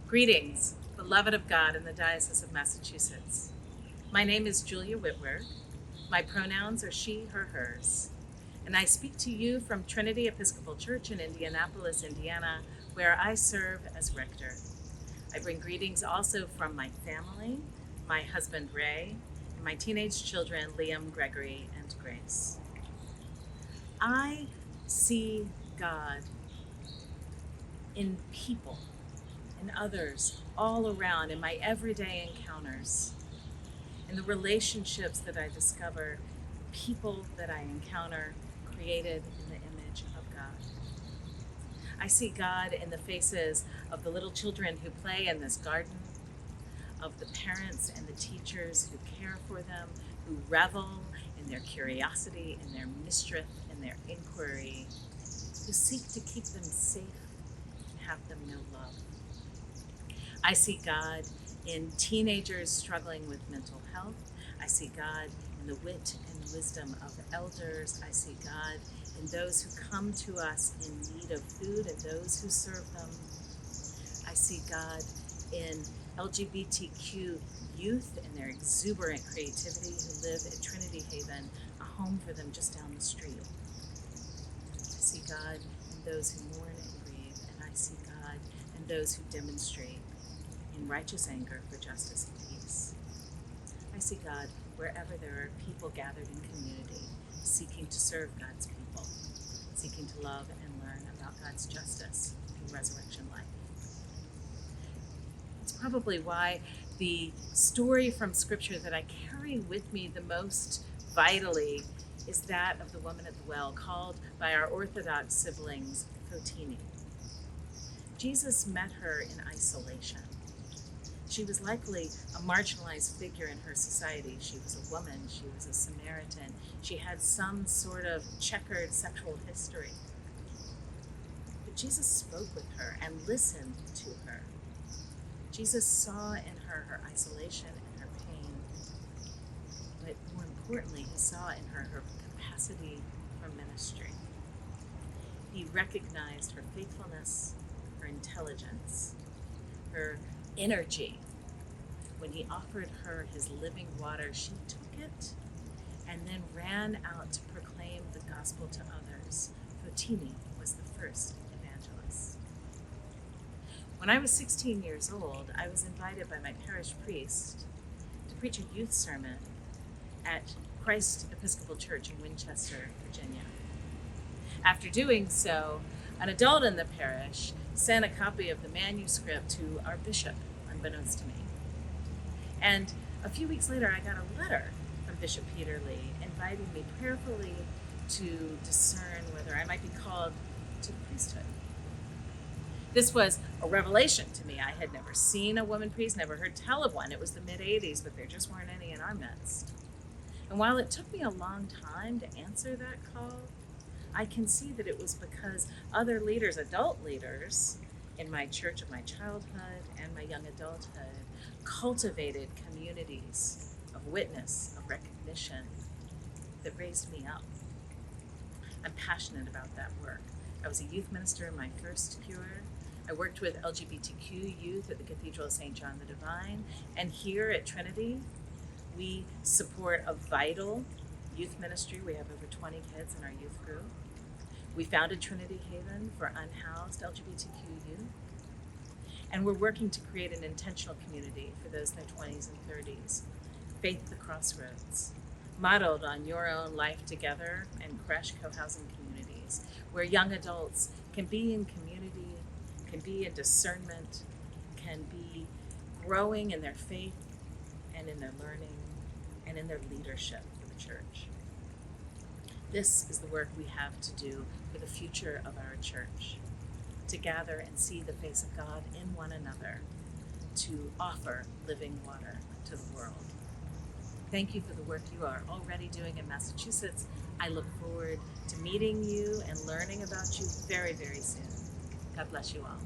Greetings, beloved of God in the Diocese of Massachusetts. My name is Julia Whitworth. My pronouns are she, her, hers. And I speak to you from Trinity Episcopal Church in Indianapolis, Indiana, where I serve as rector. I bring greetings also from my family, my husband Ray, and my teenage children Liam, Gregory, and Grace. I see God in people, in others, all around, in my everyday encounters, in the relationships that I discover, people that I encounter created in the image of God. I see God in the faces of the little children who play in this garden, of the parents and the teachers who care for them, who revel in their curiosity, in their mischief, in their inquiry, who seek to keep them safe and have them know love. I see God in teenagers struggling with mental health. I see God in the wit and wisdom of elders. I see God in those who come to us in need of food and those who serve them. I see God in LGBTQ youth and their exuberant creativity who live at Trinity Haven, a home for them just down the street. I see God in those who mourn and grieve, and I see God in those who demonstrate in righteous anger for justice and peace. I see God wherever there are people gathered in community, seeking to serve God's people, seeking to love and learn about God's justice and resurrection life. It's probably why the story from Scripture that I carry with me the most vitally is that of the woman at the well, called by our Orthodox siblings Th.D. Jesus met her in isolation. She was likely a marginalized figure in her society. She was a woman, she was a Samaritan, she had some sort of checkered sexual history. But Jesus spoke with her and listened to her. Jesus saw in her isolation and her pain, but more importantly, he saw in her capacity for ministry. He recognized her faithfulness, her intelligence, her energy. When he offered her his living water, she took it and then ran out to proclaim the gospel to others. Th.D. was the first evangelist. When I was 16 years old, I was invited by my parish priest to preach a youth sermon at Christ Episcopal Church in Winchester, Virginia. After doing so, an adult in the parish sent a copy of the manuscript to our bishop, unbeknownst to me. And a few weeks later, I got a letter from Bishop Peter Lee inviting me prayerfully to discern whether I might be called to the priesthood. This was a revelation to me. I had never seen a woman priest, never heard tell of one. It was the mid-'80s, but there just weren't any in our midst. And while it took me a long time to answer that call, I can see that it was because other leaders, adult leaders, in my church of my childhood and my young adulthood, cultivated communities of witness, of recognition that raised me up. I'm passionate about that work. I was a youth minister in my first cure. I worked with LGBTQ youth at the Cathedral of St. John the Divine, and here at Trinity, we support a vital youth ministry. We have over 20 kids in our youth group. We founded Trinity Haven for unhoused LGBTQ youth. And we're working to create an intentional community for those in their 20s and 30s. Faith at the Crossroads, modeled on your own life together and crash co-housing communities, where young adults can be in community, can be in discernment, can be growing in their faith and in their learning and in their leadership for the church. This is the work we have to do for the future of our church, to gather and see the face of God in one another, to offer living water to the world. Thank you for the work you are already doing in Massachusetts. I look forward to meeting you and learning about you very, very soon. God bless you all.